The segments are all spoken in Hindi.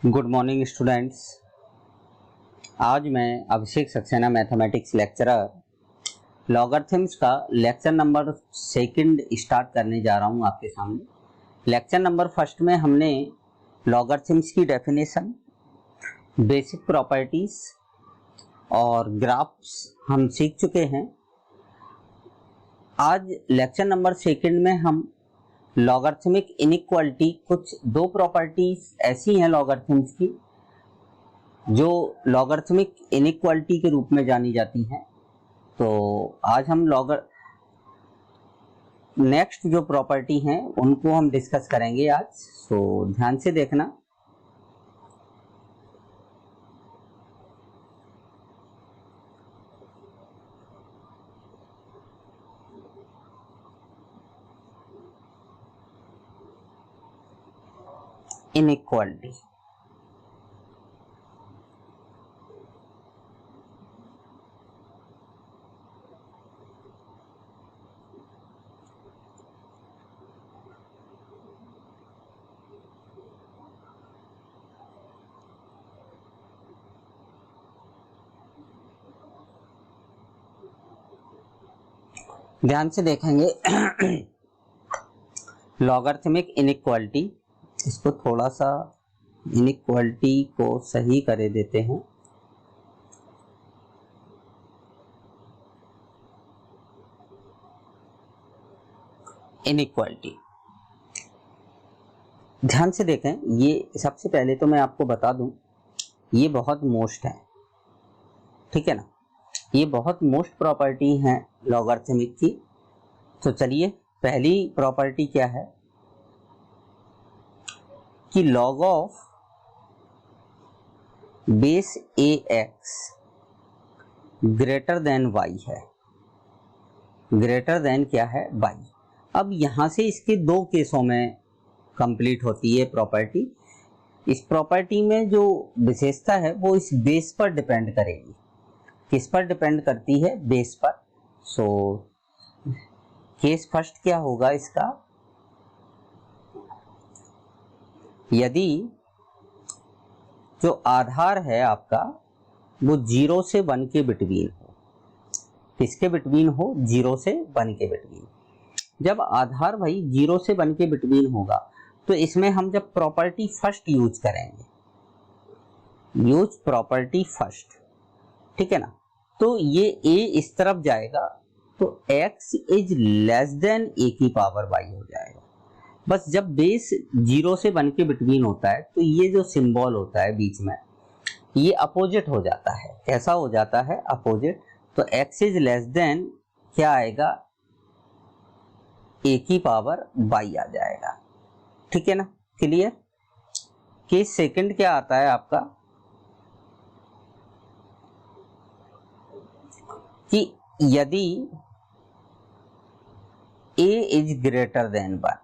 Good morning students. आज मैं अभिषेक सक्सेना मैथमेटिक्स लेक्चरर लॉगरिथम्स का लेक्चर नंबर 2 स्टार्ट करने जा रहा हूं आपके सामने। लेक्चर नंबर 1 में हमने लॉगरिथम्स की डेफिनेशन, बेसिक प्रॉपर्टीज और ग्राफ्स हम सीख चुके हैं। आज लेक्चर नंबर 2 में हम लॉगरिथमिक इनइक्वालिटी, कुछ दो प्रॉपर्टीज ऐसी हैं लॉगरिथम्स की जो लॉगरिथमिक इनइक्वालिटी के रूप में जानी जाती हैं। तो आज हम नेक्स्ट जो प्रॉपर्टी हैं उनको हम डिस्कस करेंगे आज। सो ध्यान से देखना। इनइक्वालिटी, ध्यान से देखेंगे। लॉगरिथमिक इनइक्वालिटी, इसको थोड़ा सा इनइक्वालिटी को सही कर देते हैं। इनइक्वालिटी ध्यान से देखें। ये सबसे पहले तो मैं आपको बता दूं, ये बहुत मोस्ट है, ठीक है ना। ये बहुत मोस्ट प्रॉपर्टी है लॉगरिथमिक की। तो चलिए, पहली प्रॉपर्टी क्या है कि log of base a x greater than y है। ग्रेटर देन क्या है? वाई। अब यहां से इसके दो केसों में कंप्लीट होती है प्रॉपर्टी। इस प्रॉपर्टी में जो विशेषता है वो इस बेस पर डिपेंड करेगी। किस पर डिपेंड करती है? बेस पर। सो केस फर्स्ट क्या होगा इसका? यदि जो आधार है आपका वो 0 से 1 के बिटवीन हो। किसके बिटवीन हो? 0 से 1 के बिटवीन। जब आधार भाई 0 से 1 के बिटवीन होगा तो इसमें हम जब प्रॉपर्टी फर्स्ट यूज करेंगे, यूज प्रॉपर्टी फर्स्ट, ठीक है ना, तो ये a इस तरफ जाएगा तो x is less than a की पावर y हो जाएगा। बस जब बेस 0 से 1 के बिटवीन होता है तो ये जो सिंबल होता है बीच में, ये अपोजिट हो जाता है। कैसा हो जाता है? अपोजिट। तो x इज लेस देन क्या आएगा? a की पावर y आ जाएगा, ठीक है ना। क्लियर? केस सेकंड क्या आता है आपका कि यदि a is greater then 1,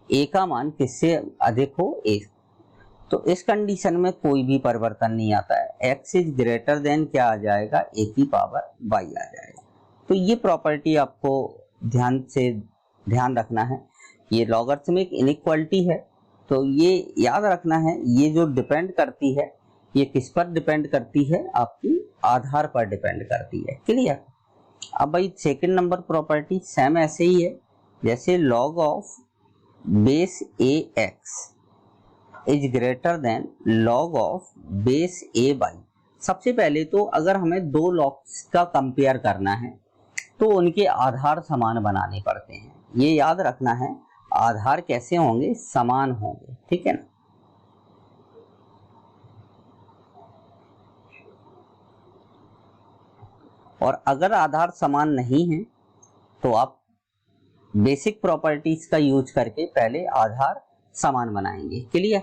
a का मान किससे अधिक हो? a। तो इस कंडीशन में कोई भी परिवर्तन नहीं आता है। x इज ग्रेटर देन क्या आ जाएगा? a की पावर y आ जाएगा। तो ये प्रॉपर्टी आपको ध्यान रखना है। ये लॉगरिथमिक इनइक्वालिटी है, तो ये याद रखना है। ये जो डिपेंड करती है, ये किस पर डिपेंड करती है? आपकी आधार पर डिपेंड करती है। क्लियर? अब भाई सेकंड नंबर प्रॉपर्टी सेम ऐसे ही है जैसे log of base a x is greater than log of base a y. सबसे पहले तो अगर हमें दो लॉग्स का कंपेयर करना है तो उनके आधार समान बनाने पड़ते हैं। ये याद रखना है, आधार कैसे होंगे? समान होंगे, ठीक है ना। और अगर आधार समान नहीं है तो आप बेसिक प्रॉपर्टीज का यूज करके पहले आधार समान बनाएंगे। क्लियर?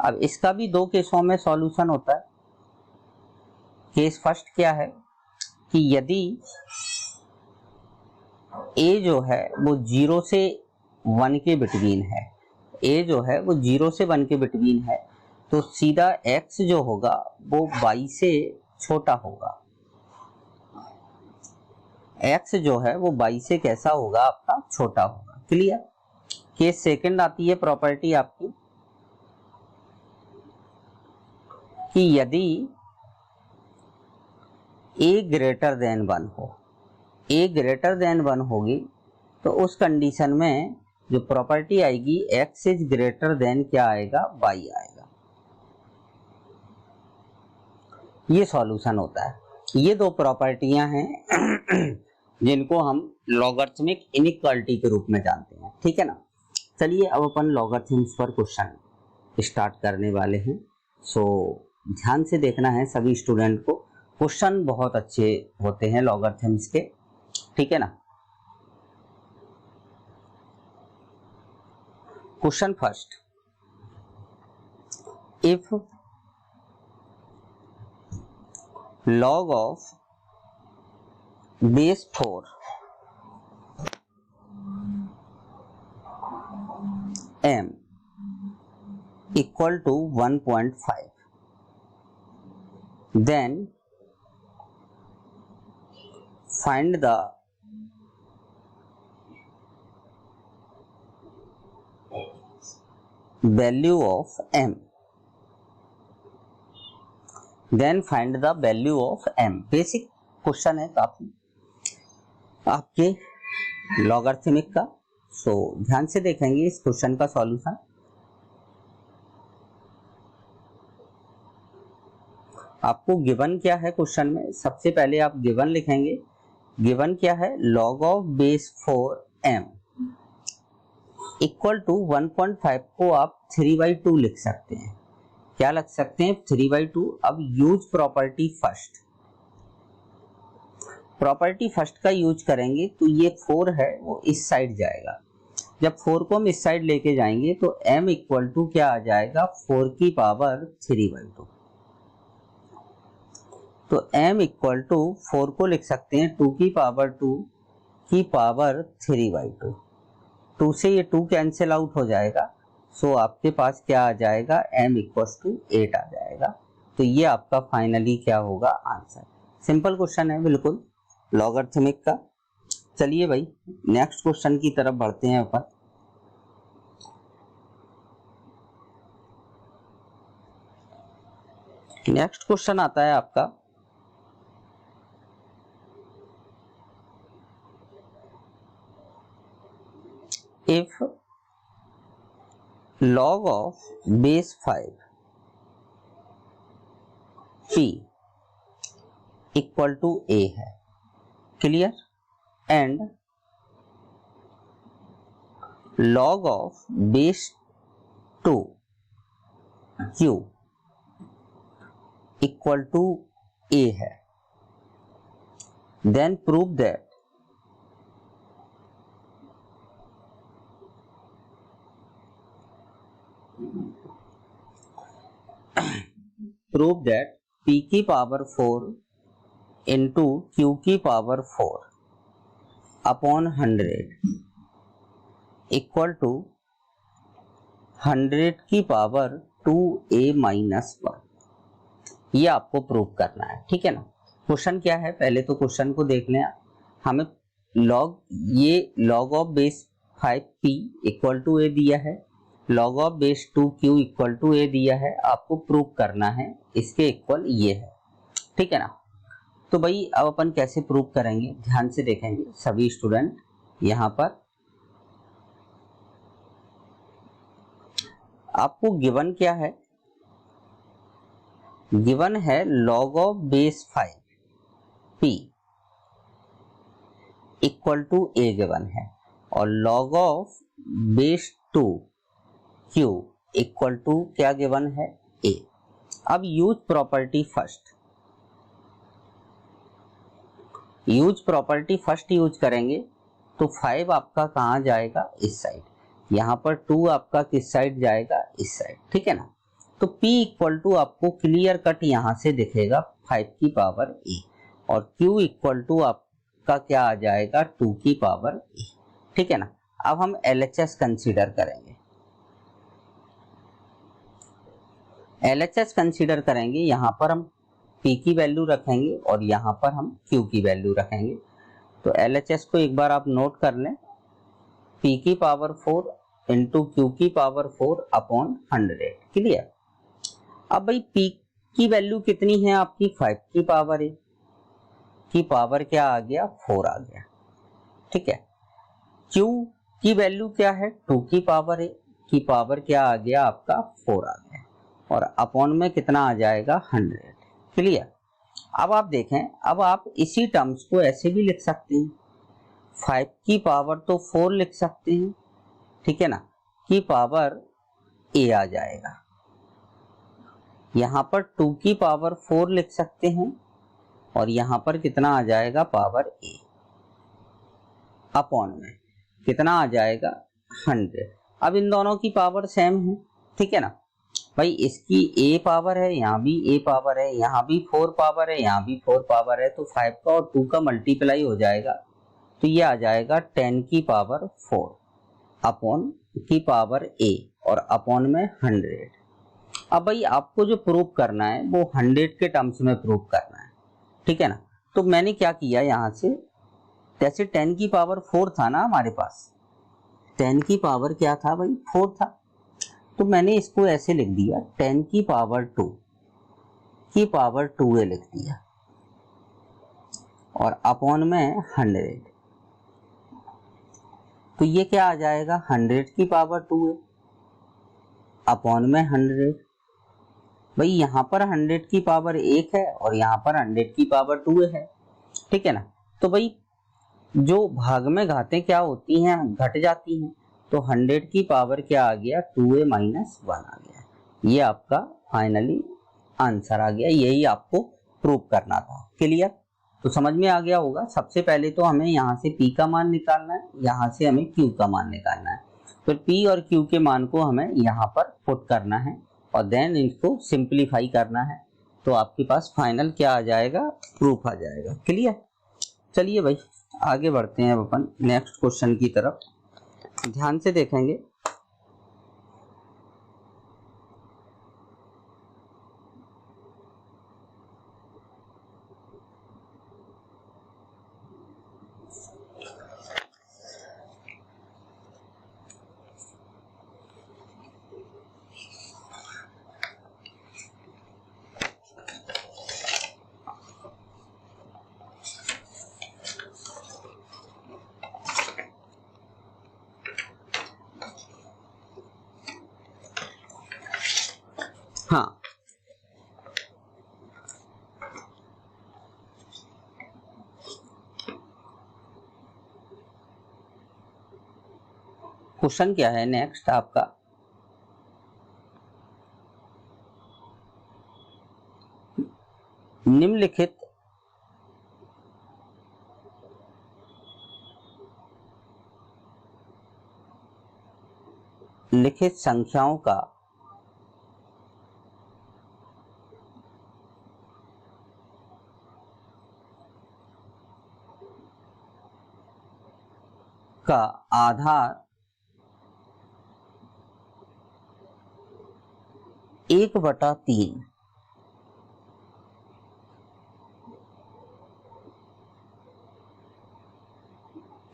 अब इसका भी दो केसों में सॉल्यूशन होता है। केस फर्स्ट क्या है कि यदि a जो है वो 0 से 1 के बिटवीन है, a जो है वो 0 से 1 के बिटवीन है, तो सीधा x जो होगा वो y से छोटा होगा। x जो है वो y से कैसा होगा? आपका छोटा होगा। क्लियर? केस सेकंड आती है प्रॉपर्टी आपकी कि यदि a ग्रेटर देन 1 हो, a ग्रेटर देन 1 होगी तो उस कंडीशन में जो प्रॉपर्टी आएगी x इज ग्रेटर देन क्या आएगा, y आएगा। ये सॉल्यूशन होता है। ये दो प्रॉपर्टियां हैं जिनको हम लॉगरिथमिक इनइक्वालिटी के रूप में जानते हैं, ठीक है ना। चलिए अब अपन लॉगरिथम्स पर क्वेश्चन स्टार्ट करने वाले हैं। सो ध्यान से देखना है सभी स्टूडेंट को, क्वेश्चन बहुत अच्छे होते हैं लॉगरिथम्स के, ठीक है ना। Question first, if log of base 4 m equal to 1.5, then find the value of m, then find the value of m। Basic question है काफी आपके लॉगरिथमिक का। सो ध्यान से देखेंगे इस क्वेश्चन का सॉल्यूशन। आपको गिवन क्या है क्वेश्चन में, सबसे पहले आप गिवन लिखेंगे। गिवन क्या है, log of base 4m equal to 1.5 को आप 3/2 लिख सकते हैं। क्या लग सकते हैं, 3/2। अब use property first, property first का यूज करेंगे तो ये 4 है वो इस साइड जाएगा। जब 4 को हम इस साइड लेके जाएंगे तो m इक्वल टू क्या आ जाएगा, 4 की पावर 3/2। तो m इक्वल टू 4 को लिख सकते हैं 2 की पावर 2 की पावर 3/2। 2 से ये 2 कैंसिल आउट हो जाएगा। सो आपके पास क्या आ जाएगा, m इक्वल टू 8 आ जाएगा। तो ये आपका फाइनली क्या होगा, आंसर। सिंपल क्वेश्चन है बिल्कुल लॉगरिथमिक का। चलिए भाई नेक्स्ट क्वेश्चन की तरफ बढ़ते हैं अपन। नेक्स्ट क्वेश्चन आता है आपका, if log of base 5 p equal to a है, clear, and log of base 2 q equal to a है, देन प्रूव दैट p की पावर 4 इंटू q की पावर 4 अपॉन 100 इक्वल टू 100 की पावर 2a माइनस 1। ये आपको प्रूव करना है, ठीक है ना। क्वेश्चन क्या है, पहले तो क्वेश्चन को देख लें। हमें log of base 5p equal to a दिया है, log of base 2q equal to a दिया है। आपको प्रूव करना है इसके इक्वल ये है, ठीक है ना। तो भाई अब अपन कैसे प्रूव करेंगे, ध्यान से देखेंगे सभी स्टूडेंट। यहाँ पर आपको गिवन क्या है, गिवन है log of base 5p equal to a given है, और log of base 2q equal to क्या गिवन है, a। अब use property first, use property first use करेंगे तो 5 आपका कहाँ जाएगा, इस साइड। यहाँ पर 2 आपका किस साइड जाएगा, इस साइड, ठीक है ना। तो p इक्वल टू आपको क्लियर कट यहाँ से दिखेगा 5 की पावर a, और q इक्वल टू आपका क्या आ जाएगा, 2 की पावर a, ठीक है ना। अब हम LHS कंसीडर करेंगे। LHS कंसीडर करेंगे, यहाँ पर हम p की वैल्यू रखेंगे और यहाँ पर हम q की वैल्यू रखेंगे। तो LHS को एक बार आप नोट कर लें, p की पावर 4 इंटू q की पावर 4 अपॉन 100, क्लियर। अब भाई p की वैल्यू कितनी है आपकी 5 की पावर ए की पावर क्या आ गया 4 आ गया, ठीक है। Q की वैल्यू क्या है 2 की पावर ए की पावर क्या आ गया आपका 4 आ गया, और अपॉन में कितना आ जाएगा 100। क्लियर। अब आप देखें, अब आप इसी टर्म्स को ऐसे भी लिख सकते हैं, 5 की पावर तो 4 लिख सकते हैं, ठीक है ना, की पावर ए आ जाएगा। यहां पर 2 की पावर 4 लिख सकते हैं और यहां पर कितना आ जाएगा पावर ए, अपॉन में कितना आ जाएगा 100। अब इन दोनों की पावर सेम है, ठीक है ना भाई, इसकी ए पावर है, यहाँ भी ए पावर है, यहाँ भी 4 पावर है, यहाँ भी 4 पावर है, तो 5 का और 2 का मल्टीप्लाई हो जाएगा, तो ये आ जाएगा 10 की पावर 4 अपॉन की पावर ए और अपॉन में 100। अब भाई आपको जो प्रूव करना है वो 100 के टर्म्स में प्रूव करना है, ठीक है ना। तो मैंने क्या किया, यहाँ से जैसे 10 की पावर 4 था ना हमारे पास, 10 की पावर क्या था भाई 4 था, तो मैंने इसको ऐसे लिख दिया 10 की पावर 2 की पावर 2a लिख दिया और अपॉन में 100। तो ये क्या आ जाएगा 100 की पावर 2a अपॉन में 100। भाई यहाँ पर 100 की पावर 1 है और यहाँ पर 100 की पावर 2 है, ठीक है ना। तो भाई जो भाग में घातें क्या होती हैं, घट जाती हैं, तो 100 की पावर क्या आ गया 2a माइनस 1 आ गया। ये आपका फाइनली आंसर आ गया, यही आपको प्रूव करना था। क्लियर। तो समझ में आ गया होगा। सबसे पहले तो हमें यहाँ से p का मान निकालना है, यहाँ से हमें q का मान निकालना है, फिर p और q के मान को हमें यहाँ पर पुट करना है और देन इनको सिंप्लीफाई करना है, तो आपके पास फाइनल क्या आ जाएगा, प्रूफ आ जाएगा। क्लियर। चलिए भाई आगे बढ़ते हैं अब अपन नेक्स्ट क्वेश्चन की तरफ, ध्यान से देखेंगे। हाँ, क्वेश्चन क्या है नेक्स्ट आपका, निम्नलिखित लिखित संख्याओं का आधार 1/3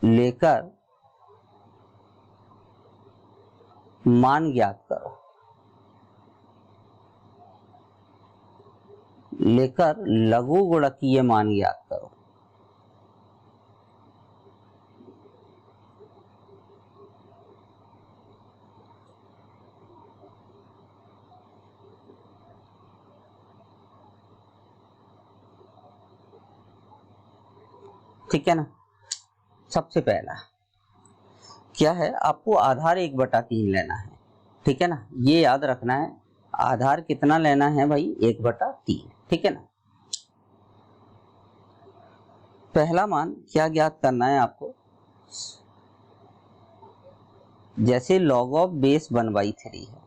लेकर मान ज्ञात करो, लेकर लघु गुणकीय मान ज्ञात करो। ठीक है ना। सबसे पहला क्या है, आपको आधार 1/3 लेना है, ठीक है ना, ये याद रखना है। आधार कितना लेना है भाई 1/3, ठीक है ना। पहला मान क्या ज्ञात करना है आपको, जैसे log ऑफ बेस 1/3 है,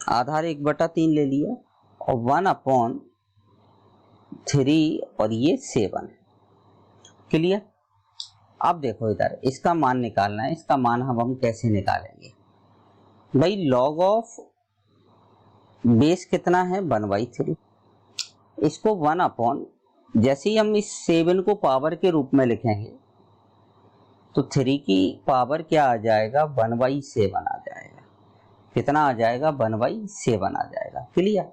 आधार 1/3 ले लिया और 1/3 और ये 7 है। क्लियर। अब देखो इधर इसका मान निकालना है, इसका मान हम कैसे निकालेंगे भाई, log ऑफ बेस कितना है 1/3, इसको 1 जैसे ही हम इस 7 को पावर के रूप में लिखेंगे तो 3 की पावर क्या आ जाएगा 1/7 आ जाएगा। कितना आ जाएगा 1/7 आ जाएगा। क्लियर।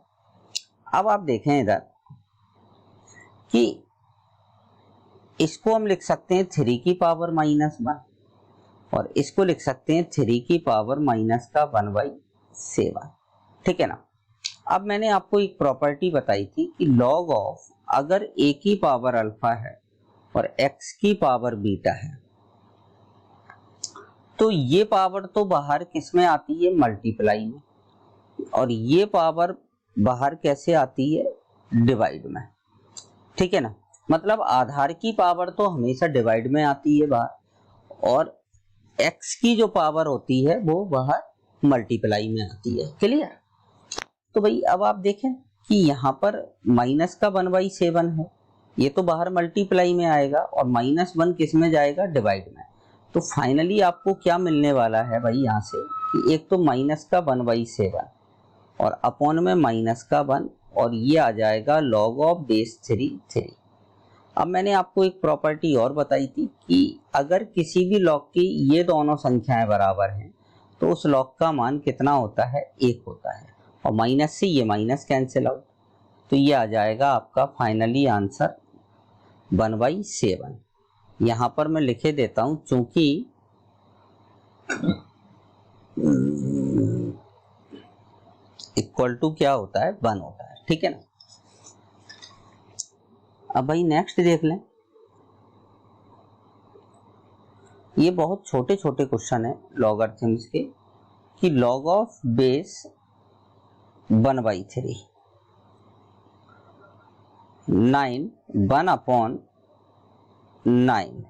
अब आप देखें इधर कि इसको हम लिख सकते हैं 3 की पावर -1 और इसको लिख सकते हैं 3 की पावर -1/7, ठीक है ना। अब मैंने आपको एक प्रॉपर्टी बताई थी कि लॉग ऑफ अगर a की पावर अल्फा है और x की पावर बीटा है तो ये पावर तो बाहर किस में आती है, मल्टीप्लाई में, और ये पावर बाहर कैसे आती है, डिवाइड में, ठीक है ना। मतलब आधार की पावर तो हमेशा डिवाइड में आती है बाहर, और x की जो पावर होती है वो बाहर मल्टीप्लाई में आती है। क्लियर? तो भाई अब आप देखें कि यहाँ पर माइनस का 1/7 है, ये तो बाहर मल्टीप्लाई में आएगा और -1 किस में जाएगा, डिवाइड में। तो फाइनली आपको क्या मिलने वाला है भाई यहाँ से कि एक तो माइनस का 1/7 और अपॉन में माइनस का 1 और ये आ जाएगा log ऑफ बेस 3। अब मैंने आपको एक प्रॉपर्टी और बताई थी कि अगर किसी भी लॉग की ये दोनों संख्याएं बराबर हैं तो उस लॉग का मान कितना होता है, 1 होता है, और माइनस से ये माइनस कैंसिल आउट, तो ये आ जाएगा आपका फाइनली आंसर 1/7। यहां पर मैं लिखे देता हूं चूंकि इक्वल टू क्या होता है, 1 होता है, ठीक है ना। अब भाई नेक्स्ट देख लें, ये बहुत छोटे छोटे क्वेश्चन है लॉगरिथम्स के कि log ऑफ बेस 1/3 9 1/9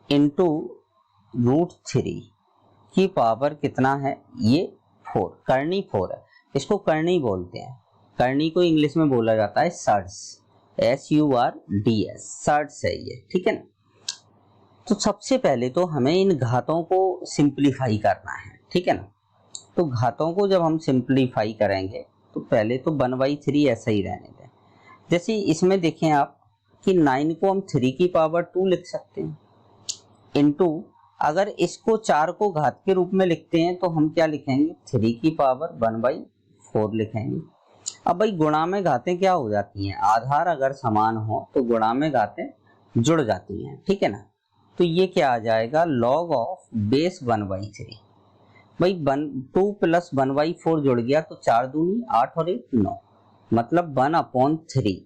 इंटू √3 की पावर कितना है, ये 4, करनी 4 है, इसको करनी बोलते हैं। करनी को इंग्लिश में बोला जाता है सर्ड्स, SURDS, सर्ड्स है ये, ठीक है ना। तो सबसे पहले तो हमें इन घातों को सिंप्लीफाई करना है, ठीक है ना। तो घातों को जब हम सिंप्लीफाई करेंगे तो पहले तो 1/3 ऐसा ही रहने दें। जैसे इसमें देखें आप कि 9 को हम 3 की पावर 2 लिख सकते हैं, इनटू अगर इसको 4 को घात के रूप में लिखते हैं तो हम क्या लिखेंगे, 3 की पावर 1/4 लिखेंगे। अब भाई गुणा में घातें क्या हो जाती हैं, आधार अगर समान हो तो गुणा में घातें जुड़ जाती हैं, ठीक है ना। तो ये क्या आ जाएगा, log ऑफ बेस 1/3। भाई 2 + 1/4 जुड़ गया तो 4 दूनी 8 और 1 9, मतलब 1/3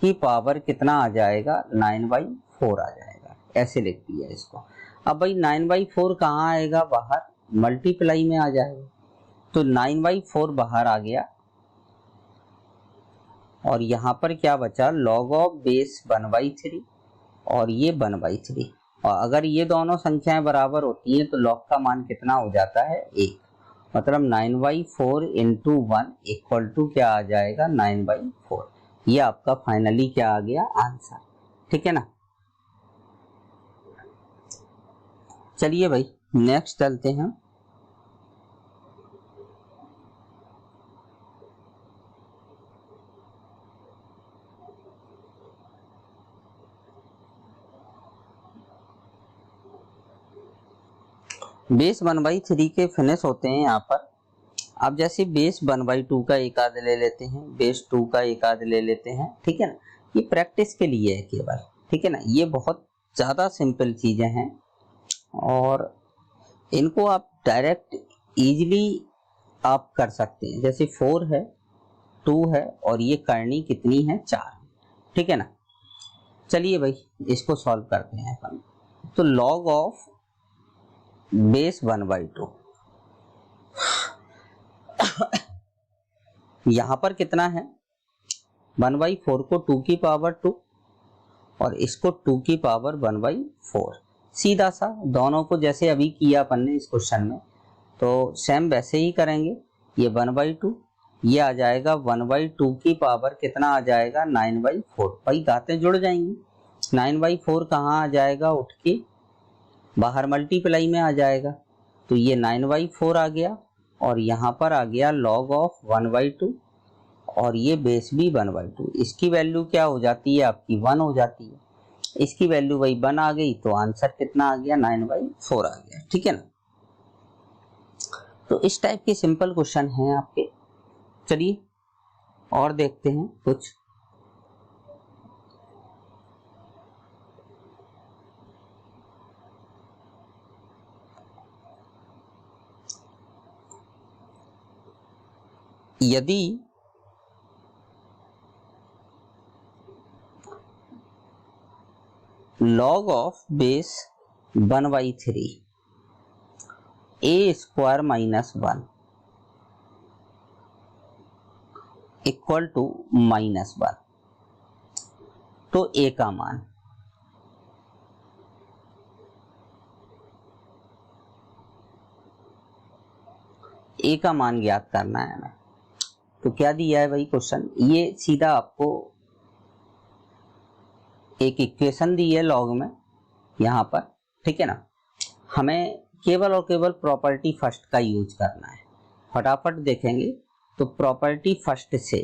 की पावर कितना आ जाएगा, 9/4 आ जाएगा, ऐसे लिख दिया इसको। अब भाई 9/4 कहाँ आएगा, बाहर मल्टीप्लाई में आ जाएगा, तो 9/4 बाहर आ गया और यहाँ पर क्या बचा, log ऑफ बेस 1/3 और ये 1/3, और अगर ये दोनों संख्याएं बराबर होती हैं तो log का मान कितना हो जाता है, 1, मतलब 9/4 इंटू 1 इक्वल टू क्या आ जाएगा, 9/4। ये आपका फाइनली क्या आ गया, आंसर, ठीक है ना। चलिए भाई नेक्स्ट चलते हैं। बेस 1/3 के फिनिश होते हैं यहाँ पर। अब जैसे बेस 1/2 का एक आध ले लेते हैं, बेस 2 का एक आध ले लेते हैं, ठीक है ना। ये प्रैक्टिस के लिए है केवल, ठीक है ना। ये बहुत ज़्यादा सिंपल चीज़ें हैं और इनको आप डायरेक्ट इजीली आप कर सकते हैं। जैसे 4 है, 2 है और ये करनी कितनी है, 4, ठीक है ना। चलिए भाई इसको सॉल्व करते हैं अपन। तो log ऑफ बेस 1/2 यहां पर कितना है, 1/4 को 2 की पावर 2 और इसको 2 की पावर 1/4, सीधा सा दोनों को जैसे अभी किया अपन ने इस क्वेश्चन में, तो सेम वैसे ही करेंगे। ये 1/2, ये आ जाएगा 1/2 की पावर कितना आ जाएगा, 9/4। भाई घातें जुड़ जाएंगी, 9/4 कहाँ आ जाएगा, उठ के बाहर मल्टीप्लाई में आ जाएगा, तो ये 9/4 आ गया और यहाँ पर आ गया log ऑफ 1/2 और ये बेस भी 1/2। इसकी वैल्यू क्या हो जाती है आपकी, 1 हो जाती है। इसकी वैल्यू वही 1 आ गई तो आंसर कितना आ गया, 9/4 आ गया, ठीक है ना। तो इस टाइप के सिंपल क्वेश्चन हैं आपके। चलिए और देखते हैं कुछ। यदि log of base 1/3 a square minus 1 equal to -1, तो a का मान ज्ञात करना है हमें। तो क्या दिया है भाई क्वेश्चन, ये सीधा आपको एक इक्वेशन दी है लॉग में यहाँ पर, ठीक है ना। हमें केवल और केवल प्रॉपर्टी फर्स्ट का यूज करना है। फटाफट देखेंगे तो प्रॉपर्टी फर्स्ट से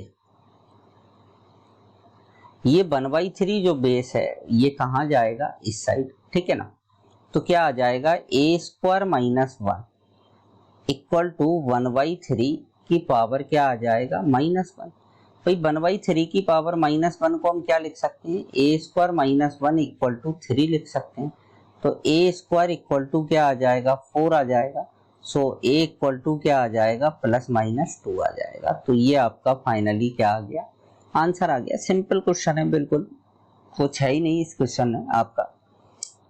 ये 1/3 जो बेस है ये कहाँ जाएगा, इस साइड, ठीक है ना। तो क्या आ जाएगा, a square minus 1 equal to 1/3 की पावर क्या आ जाएगा, -1। भाई 1/3 की पावर -1 को हम क्या लिख सकते हैं, a square minus 1 equal to 3 लिख सकते हैं। तो a स्क्वायर इक्वल टू क्या आ जाएगा, 4 आ जाएगा। सो a इक्वल टू क्या आ जाएगा, +-2 आ जाएगा। तो ये आपका फाइनली क्या आ गया, आंसर आ गया। सिंपल क्वेश्चन है, बिल्कुल कुछ है ही नहीं इस क्वेश्चन में आपका,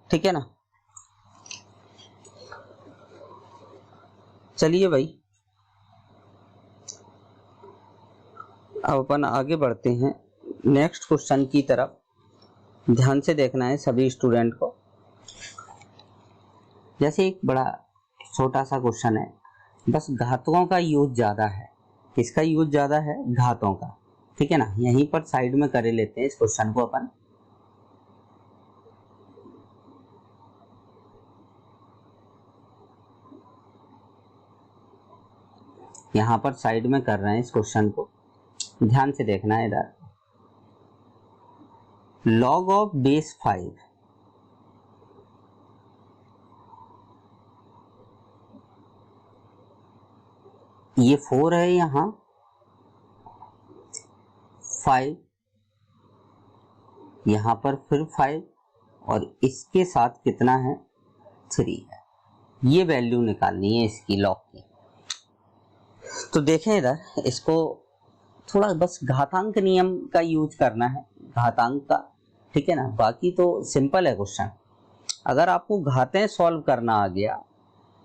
ठीक है ना। चलिए भाई अब अपन आगे बढ़ते हैं नेक्स्ट क्वेश्चन की तरफ। ध्यान से देखना है सभी स्टूडेंट को। जैसे एक बड़ा छोटा सा क्वेश्चन है, बस घातकों का यूज ज्यादा है। किसका यूज ज्यादा है, घातों का, ठीक है ना। यहीं पर साइड में कर लेते हैं इस क्वेश्चन को अपन। यहां पर साइड में कर रहे हैं इस क्वेश्चन को, ध्यान से देखना है इधर। log ऑफ बेस 5 ये 4 है, यहां 5, यहां पर फिर 5 और इसके साथ कितना है, 3 है। ये वैल्यू निकालनी है इसकी लॉग की। तो देखें इधर, इसको थोड़ा बस घातांक नियम का यूज करना है, घातांक का, ठीक है ना। बाकी तो सिंपल है क्वेश्चन। अगर आपको घातें सॉल्व करना आ गया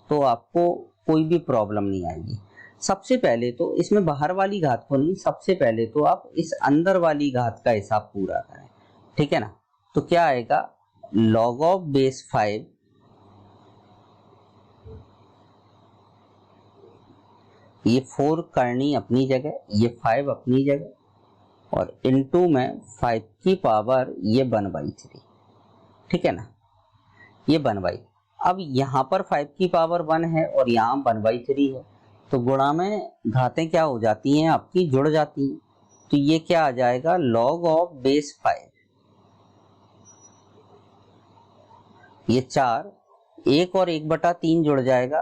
तो आपको कोई भी प्रॉब्लम नहीं आएगी। सबसे पहले तो इसमें बाहर वाली घात को नहीं, सबसे पहले तो आप इस अंदर वाली घात का हिसाब पूरा करें, ठीक है ना। तो क्या आएगा, log ऑफ बेस 5 ये 4 करनी अपनी जगह, ये 5 अपनी जगह, और इनटू में 5 की पावर ये 1/3, ठीक है ना। ये 1/, अब यहाँ पर 5 की पावर 1 है और यहाँ 1/3 है, तो गुणा में घातें क्या हो जाती हैं, आपकी जुड़ जाती हैं। तो ये क्या आ जाएगा, log ऑफ बेस 5 ये 4, 1 और 1/3 जुड़ जाएगा,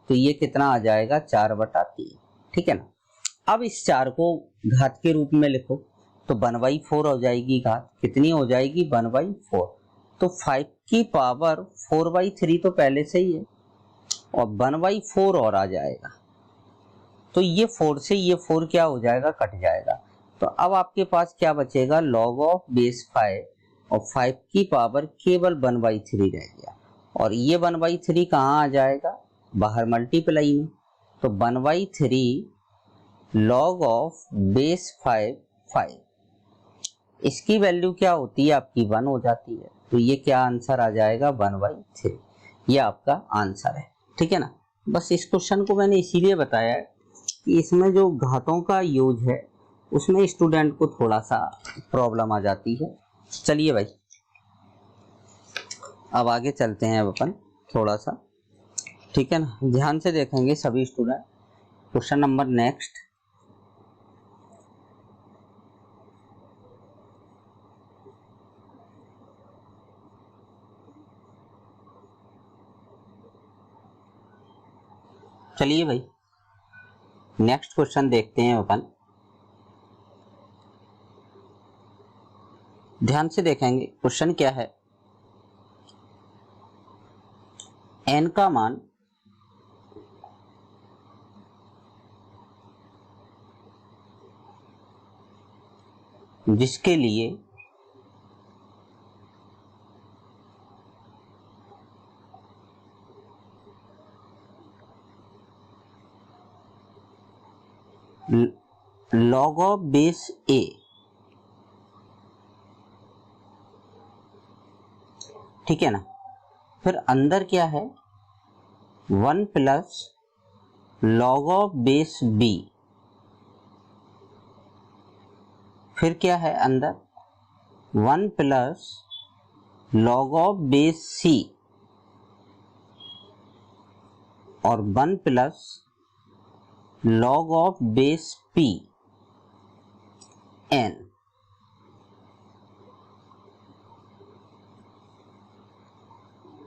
तो ये कितना आ जाएगा, 4/3, ठीक है ना। अब इस 4 को घात के रूप में लिखो तो 1/4 हो जाएगी घात, कितनी हो जाएगी, 1/4। तो 5 की पावर 4/3 तो पहले से ही है और 1/4 और आ जाएगा। तो ये 4 से ये 4 क्या हो जाएगा, कट जाएगा। तो अब आपके पास क्या बचेगा, log ऑफ बेस 5 और 5 की पावर केवल 1/3 रह गया, और ये 1/3 कहाँ आ जाएगा, बाहर मल्टीप्लाई में। तो 1/3 log ऑफ बेस 5 इसकी वैल्यू क्या होती है आपकी, 1 हो जाती है। तो ये क्या आंसर आ जाएगा, 1/3। ये आपका आंसर है, ठीक है ना। बस इस क्वेश्चन को मैंने इसीलिए बताया है कि इसमें जो घातों का यूज है उसमें स्टूडेंट को थोड़ा सा प्रॉब्लम आ जाती है। चलिए भाई अब आगे चलते हैं अब अपन थोड़ा सा, ठीक है ना। ध्यान से देखेंगे सभी स्टूडेंट। क्वेश्चन नंबर नेक्स्ट, चलिए भाई नेक्स्ट क्वेश्चन देखते हैं अपन। ध्यान से देखेंगे क्वेश्चन क्या है। n का मान जिसके लिए log ऑफ बेस a, ठीक है ना, फिर अंदर क्या है 1 plus log of base b, फिर क्या है अंदर 1 plus log of base c और 1 plus log of base p n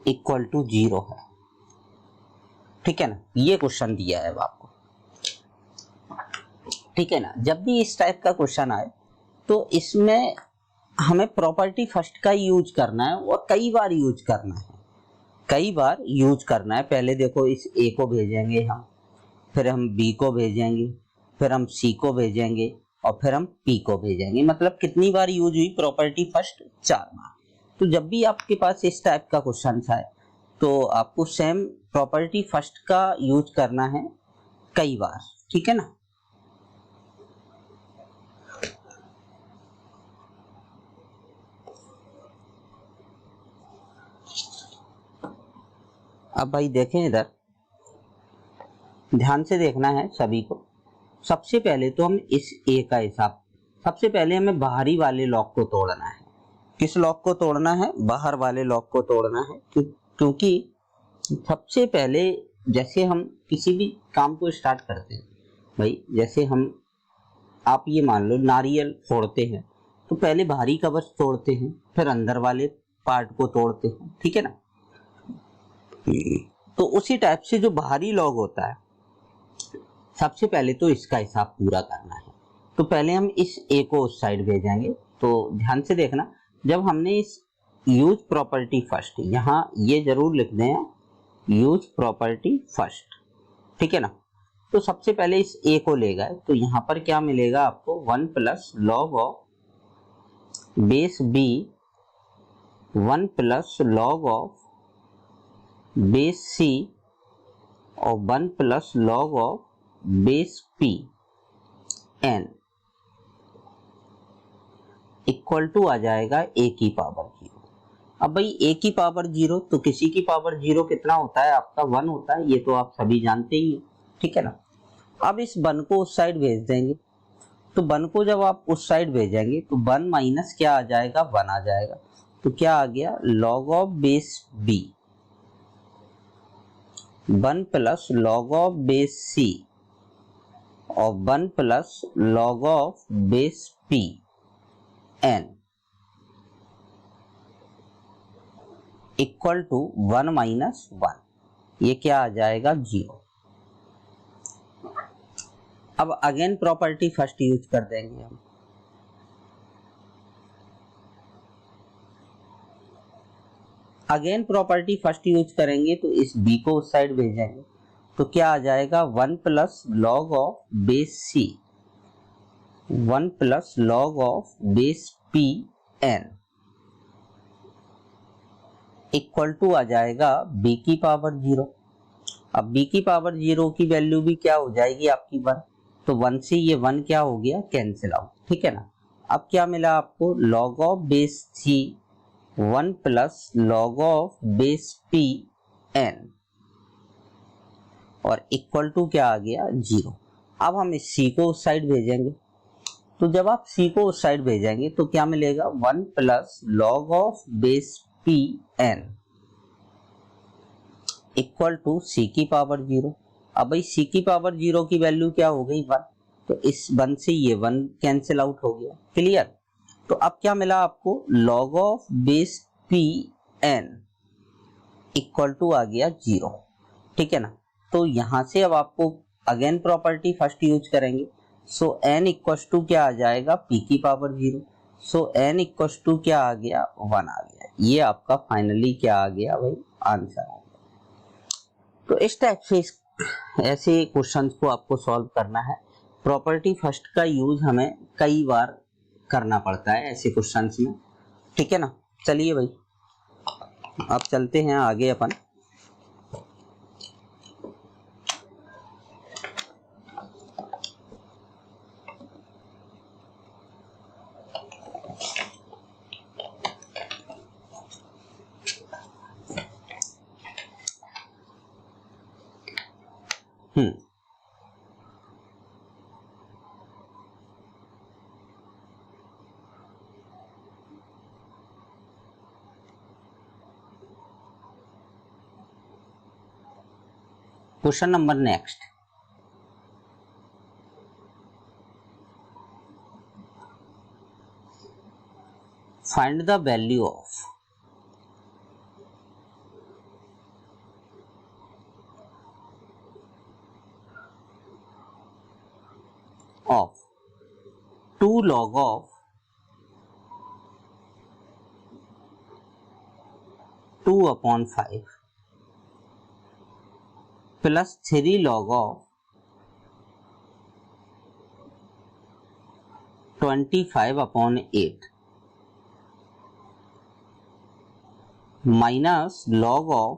equal to 0 है, ठीक है ना। ये क्वेश्चन दिया है आपको, ठीक है ना। जब भी इस टाइप का क्वेश्चन आए तो इसमें हमें प्रॉपर्टी फर्स्ट का यूज करना है और कई बार यूज करना है, कई बार यूज करना है। पहले देखो इस ए को भेजेंगे हम, फिर हम बी को भेजेंगे, फिर हम सी को भेजेंगे और फिर हम पी को भेजेंगे। मतलब कितनी बार यूज हुई प्रॉपर्टी फर्स्ट? 4 बार। तो जब भी आपके पास इस टाइप का क्वेश्चन आए तो आपको सेम प्रॉपर्टी फर्स्ट का यूज करना है कई बार, ठीक है ना। अब भाई देखें इधर, ध्यान से देखना है सभी को। सबसे पहले तो हम इस ए का हिसाब, सबसे पहले हमें बाहरी वाले लॉक को तोड़ना है। किस लॉक को तोड़ना है? बाहर वाले लॉक को तोड़ना है, क्योंकि सबसे पहले जैसे हम किसी भी काम को स्टार्ट करते हैं भाई, जैसे हम आप ये मान लो नारियल फोड़ते हैं तो पहले बाहरी कवच तोड़ते हैं, फिर अंदर वाले पार्ट को तोड़ते हैं, ठीक है ना। तो उसी टाइप से जो बाहरी लॉग होता है सबसे पहले तो इसका हिसाब पूरा करना है। तो पहले हम इस ए को उस साइड भेजेंगे। तो ध्यान से देखना, जब हमने इस यूज प्रॉपर्टी फर्स्ट, यहाँ ये जरूर लिख दें यूज प्रॉपर्टी फर्स्ट, ठीक है ना। तो सबसे पहले इस ए को ले गए तो यहाँ पर क्या मिलेगा आपको 1 plus log of base B, 1 plus log of base C और 1 plus log of base P N equal to आ जाएगा ए की पावर 0। अब भाई ए की पावर 0 तो किसी की पावर 0 कितना होता है? आपका 1 होता है, ये तो आप सभी जानते ही हो, ठीक है ना। अब इस 1 को उस साइड भेज देंगे। तो 1 को जब आप उस साइड भेजेंगे तो 1 माइनस क्या आ जाएगा? 1 आ जाएगा। तो क्या आ गया? Log of base B 1 plus log of base C और 1 plus log of base P N equal to 1 minus 1, ये क्या आ जाएगा? 0। अब अगेन प्रॉपर्टी फर्स्ट यूज कर देंगे हम। अगेन प्रॉपर्टी फर्स्ट यूज करेंगे तो इस बी को उस साइड भेजेंगे तो क्या आ जाएगा? 1 plus log of base C, 1 plus log of base P N equal to आ जाएगा बी की पावर 0। अब बी की पावर 0 की वैल्यू भी क्या हो जाएगी आपकी? 1। तो 1 से ये 1 क्या हो गया? कैंसिल आउट, ठीक है ना। अब क्या मिला आपको? Log of base C 1 plus log of base P n और इक्वल टू क्या आ गया? 0। अब हम इस सी को उस साइड भेजेंगे। तो जब आप सी को उस साइड भेजेंगे तो क्या मिलेगा? 1 plus log of base P N equal to C की पावर 0। अब भाई सी की पावर 0 की वैल्यू क्या हो गई? 1। तो इस 1 से ये 1 कैंसिल आउट हो गया, क्लियर। तो अब क्या मिला आपको? Log of base P N equal to आ गया 0, ठीक है ना। तो यहां से अब आपको अगेन प्रॉपर्टी फर्स्ट यूज करेंगे। सो एन इक्वल टू क्या आ जाएगा? पी की power 0। So n equal to क्या आ गया, 1 आ गया। ये आपका फाइनली क्या आ गया भाई, आंसर आ गया। तो इस टाइप से ऐसे क्वेश्चंस को आपको सॉल्व करना है। प्रॉपर्टी फर्स्ट का यूज हमें कई बार करना पड़ता है ऐसे क्वेश्चंस में, ठीक है ना। चलिए भाई अब चलते हैं आगे अपन। Question number next, find the value of 2 log of 2/5 plus 3 log of 25/8 minus log of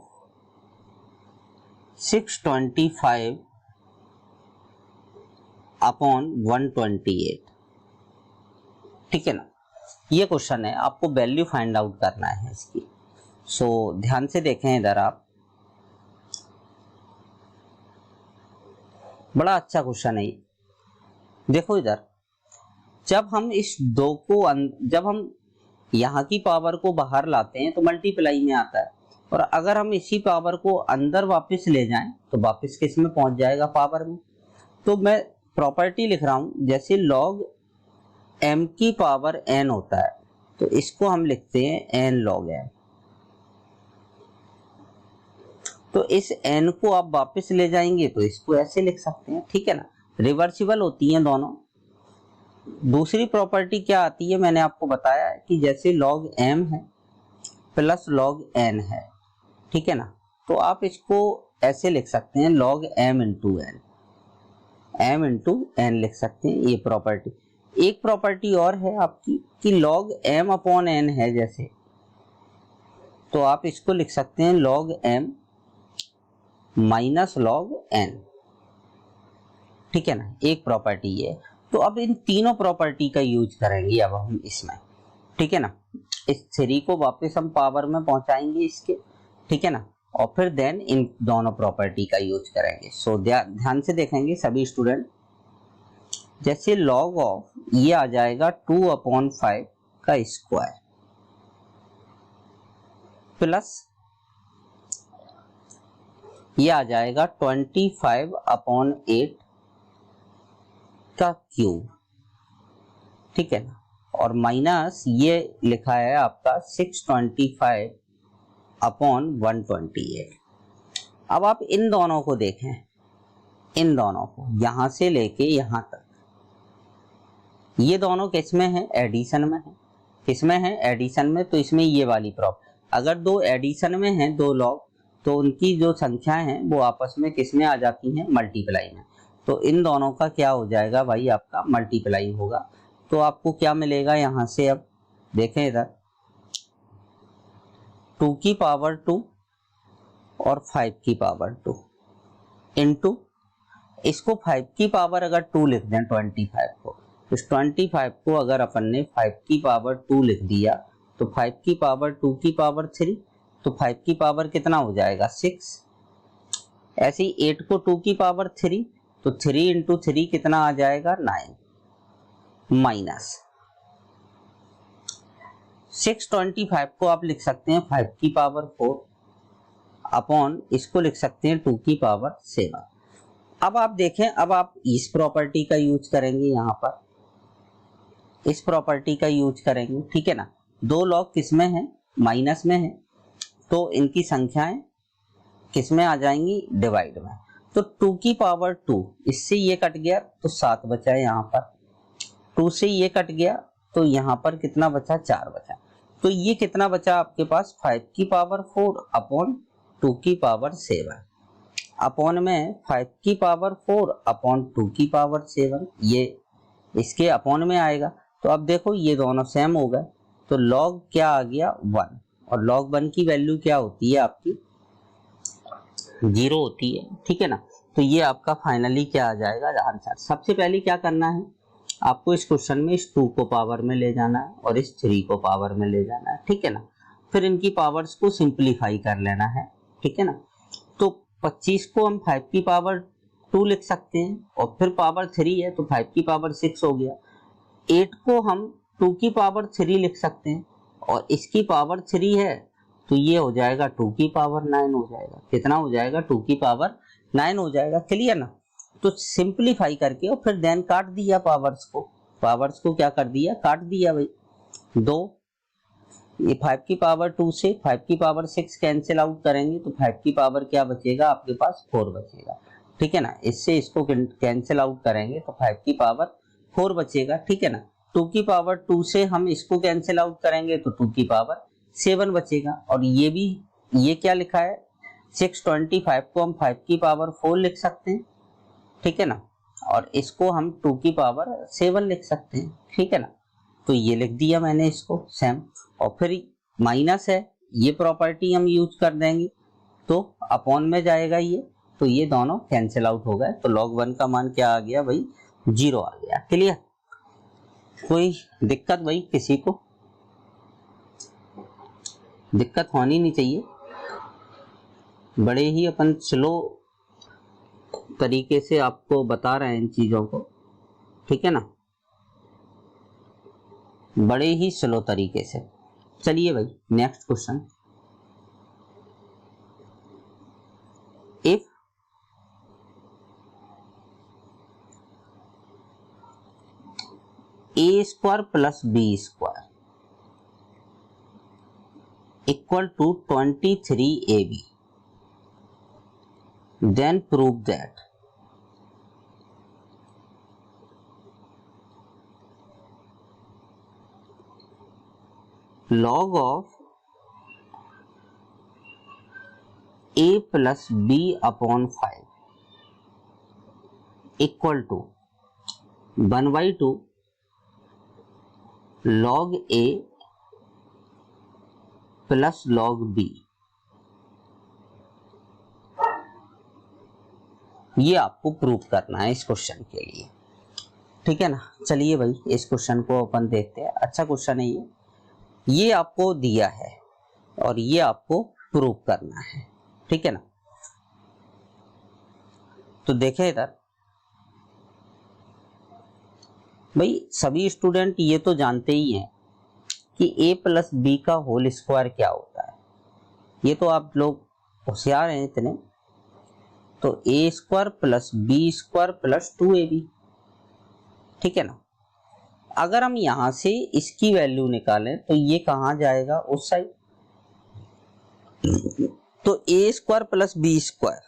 625/128, ठीक है ना। ये क्वेश्चन है, आपको वैल्यू फाइंड आउट करना है इसकी। सो ध्यान से देखें इधर आप, बड़ा अच्छा क्वेश्चन है ये। देखो इधर, जब हम इस दो को जब हम यहाँ की पावर को बाहर लाते हैं तो मल्टीप्लाई में आता है, और अगर हम इसी पावर को अंदर वापस ले जाएं तो वापस किस में पहुंच जाएगा, पावर में। तो मैं प्रॉपर्टी लिख रहा हूं, जैसे log m की पावर n होता है तो इसको हम लिखते हैं n log m। तो इस n को आप वापस ले जाएंगे तो इसको ऐसे लिख सकते हैं, ठीक है ना। रिवर्सिबल होती हैं दोनों। दूसरी प्रॉपर्टी क्या आती है, मैंने आपको बताया कि जैसे log m है प्लस log n है, ठीक है ना। तो आप इसको ऐसे लिख सकते हैं log m into n, m into n लिख सकते हैं, ये प्रॉपर्टी। एक प्रॉपर्टी और है आपकी कि log m अपॉन n है जैसे, तो आप इसको लिख सकते हैं log m minus log n, ठीक है ना। एक प्रॉपर्टी है। तो अब इन तीनों प्रॉपर्टी का यूज करेंगे अब हम इसमें, ठीक है ना। इस 3 को वापस हम पावर में पहुंचाएंगे इसके, ठीक है ना, और फिर देन इन दोनों प्रॉपर्टी का यूज करेंगे। सो ध्यान से देखेंगे सभी स्टूडेंट, जैसे log ऑफ ये आ जाएगा 2/5 का स्क्वायर प्लस ये आ जाएगा 25/8 का क्यूब, ठीक है ना, और माइनस ये लिखा है आपका 625/128। अब आप इन दोनों को देखें, इन दोनों को यहां से लेके यहां तक, ये दोनों किसमें है, एडिशन में है। किसमें है, एडिशन में। तो इसमें ये वाली प्रॉपर्टी, अगर दो एडिशन में हैं दो लॉग, तो उनकी जो संख्याएं हैं वो आपस में किसमें आ जाती हैं, मल्टीप्लाई में। तो इन दोनों का क्या हो जाएगा भाई, आपका मल्टीप्लाई होगा। तो आपको क्या मिलेगा यहां से, अब देखें इधर 2 की पावर 2 और 5 की पावर 2 इंटू, इसको 5 की पावर अगर 2 लिख दें 25 को, इस 25 को अगर अपन ने 5 की पावर 2 लिख दिया तो 5 की पावर 2 की पावर 3, तो 5 की पावर कितना हो जाएगा 6। ऐसे ही 8 को 2 की पावर 3, तो 3 इंटू 3 कितना आ जाएगा 9, माइनस 625 को आप लिख सकते हैं 5 की पावर 4 अपॉन, इसको लिख सकते हैं 2 की पावर 7। अब आप देखें, अब आप इस प्रॉपर्टी का यूज करेंगे, यहां पर इस प्रॉपर्टी का यूज करेंगे, ठीक है ना। दो लॉग किसमें है, माइनस में है, तो इनकी संख्याएं किसमें आ जाएंगी, डिवाइड में। तो 2 की पावर 2, इससे ये कट गया तो 7 बचा है यहाँ पर, 2 से ये कट गया तो यहाँ पर कितना बचा, 4 बचा। तो ये कितना बचा आपके पास, 5 की पावर 4 अपॉन 2 की पावर 7 अपॉन में 5 की पावर 4 अपॉन 2 की पावर 7, ये इसके अपॉन में आएगा। तो अब देखो ये दोनों सेम हो गए, तो लॉग क्या आ गया 1, और लॉग 1 की वैल्यू क्या होती है आपकी 0 होती है, ठीक है ना। तो ये आपका फाइनली क्या आ जाएगा आंसर। सबसे पहले क्या करना है आपको, इस क्वेश्चन में इस 2 को पावर में ले जाना है और इस 3 को पावर में ले जाना है, ठीक है ना। फिर इनकी पावर्स को सिंप्लीफाई कर लेना है, ठीक है ना। तो 25 को हम 5 की पावर 2 लिख सकते हैं, और फिर पावर 3 है तो 5 की पावर 6 हो गया। 8 को हम 2 की पावर 3 लिख सकते हैं, और इसकी पावर 3 है तो ये हो जाएगा 2 की पावर 9 हो जाएगा। कितना हो जाएगा, 2 की पावर 9 हो जाएगा। क्लियर ना। तो सिंप्लीफाई करके और फिर देन काट दिया पावर्स को क्या कर दिया, काट दिया भाई। 2 ये 5 की पावर 2 से 5 की पावर 6 कैंसिल आउट करेंगे तो 5 की पावर क्या बचेगा आपके पास, 4 बचेगा, ठीक है ना। इससे इसको कैंसिल आउट करेंगे तो 5 की पावर 4 बचेगा, ठीक है ना। 2 की पावर 2 से हम इसको कैंसिल आउट करेंगे तो 2 की पावर 7 बचेगा। और ये भी, ये क्या लिखा है 625 को हम 5 की पावर 4 लिख सकते हैं, ठीक है ना। और इसको हम 2 की पावर 7 लिख सकते हैं, ठीक है ना। तो ये लिख दिया मैंने इसको सेम। और फिर माइनस है, ये प्रॉपर्टी हम यूज कर देंगे तो अपॉन में जाएगा ये, तो ये दोनों कैंसिल आउट हो गए। तो log 1 का मान क्या आ गया भाई, 0 आ गया। क्लियर। कोई दिक्कत भाई, किसी को दिक्कत होनी नहीं चाहिए, बड़े ही अपन स्लो तरीके से आपको बता रहे हैं इन चीजों को, ठीक है ना, बड़े ही स्लो तरीके से। चलिए भाई next question. If a square plus b square equal to 23ab, then prove that log of a plus b upon 5 equal to 1/2 log a plus log b। ये आपको प्रूव करना है इस क्वेश्चन के लिए, ठीक है ना। चलिए भाई इस क्वेश्चन को अपन देखते हैं। अच्छा क्वेश्चन है ये आपको दिया है और ये आपको प्रूव करना है, ठीक है ना। तो देखें इधर भाई, सभी स्टूडेंट ये तो जानते ही हैं कि a प्लस बी का होल स्क्वायर क्या होता है। ये तो आप लोग होशियार हैं इतने। तो a square plus b square plus 2ab, ठीक है ना। अगर हम यहां से इसकी वैल्यू निकालें तो ये कहां जाएगा, उस साइड। तो a square plus b square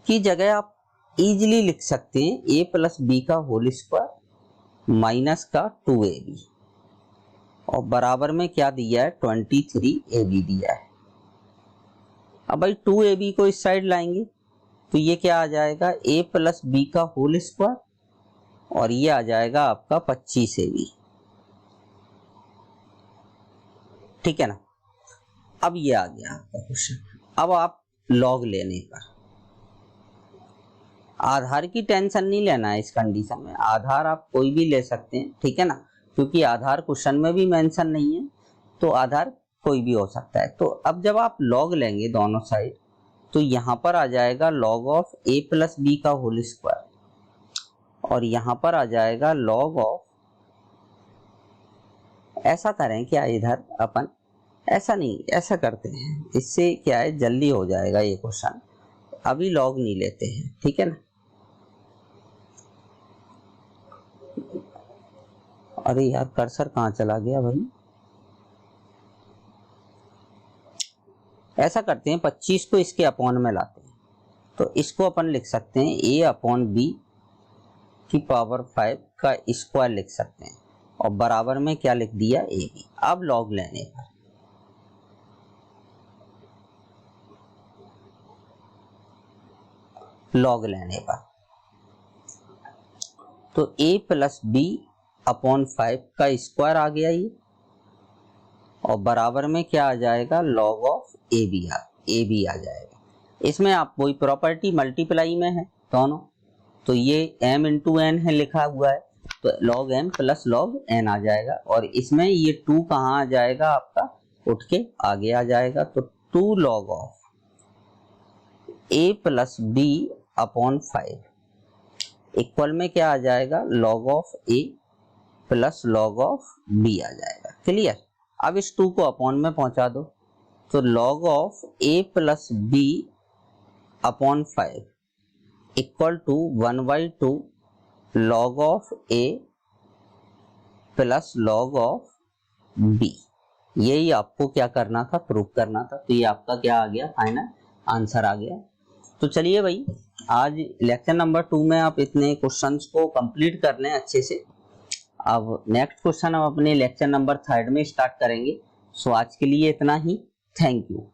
की जगह आप इजीली लिख सकते हैं a प्लस बी का होल स्क्वायर माइनस का 2ab, और बराबर में क्या दिया है 23ab दिया है। अब भाई 2ab को इस साइड लाएंगे तो ये क्या आ जाएगा, a प्लस बी का होल स्क्वायर, और ये आ जाएगा आपका 25ab, ठीक है ना। अब ये आ गया आपका क्वेश्चन। अब आप लॉग लेने पर आधार की टेंशन नहीं लेना है इस कंडीशन में। आधार आप कोई भी ले सकते हैं, ठीक है ना, क्योंकि आधार क्वेश्चन में भी मेंशन नहीं है, तो आधार कोई भी हो सकता है। तो अब जब आप लॉग लेंगे दोनों साइड तो यहां पर आ जाएगा log of a plus b का होल स्क्वायर, और यहां पर आ जाएगा लॉग ऑफ, ऐसा करें क्या इधर अपन, ऐसा नहीं, ऐसा करते हैं, इससे क्या है जल्दी हो जाएगा ये क्वेश्चन। अभी लॉग नहीं लेते हैं, ठीक है ना। अरे यार कर्सर कहाँ चला गया भाई। ऐसा करते हैं 25 को इसके अपॉन में लाते हैं, तो इसको अपन लिख सकते हैं a अपॉन बी की पावर 5 का स्क्वायर लिख सकते हैं। और बराबर में क्या लिख दिया ए बी। अब लॉग लेने पर तो a प्लस बी अपॉन 5 का स्क्वायर आ गया ये, और बराबर में क्या आ जाएगा लॉग ऑफ ए बी आ जाएगा। इसमें आप वही प्रॉपर्टी मल्टीप्लाई में है दोनों, तो ये m इंटू एन है लिखा हुआ है, तो log m plus log n आ जाएगा, और इसमें ये 2 कहाँ आ जाएगा आपका उठ के आगे आ जाएगा, तो 2 log of a plus b upon 5 equal में क्या आ जाएगा log of a plus log of b आ जाएगा। क्लियर। अब इस 2 को अपॉन में पहुंचा दो, तो log of a plus b upon 5 equal to 1/2 log of a plus log of b। यही आपको क्या करना था, प्रूव करना था। तो ये आपका क्या आ गया, फाइनल आंसर आ गया। तो चलिए भाई, आज लेक्चर नंबर 2 में आप इतने क्वेश्चंस को कंप्लीट कर लें अच्छे से। अब नेक्स्ट क्वेश्चन हम अपने लेक्चर नंबर 3 में स्टार्ट करेंगे। सो आज के लिए इतना ही। Thank you.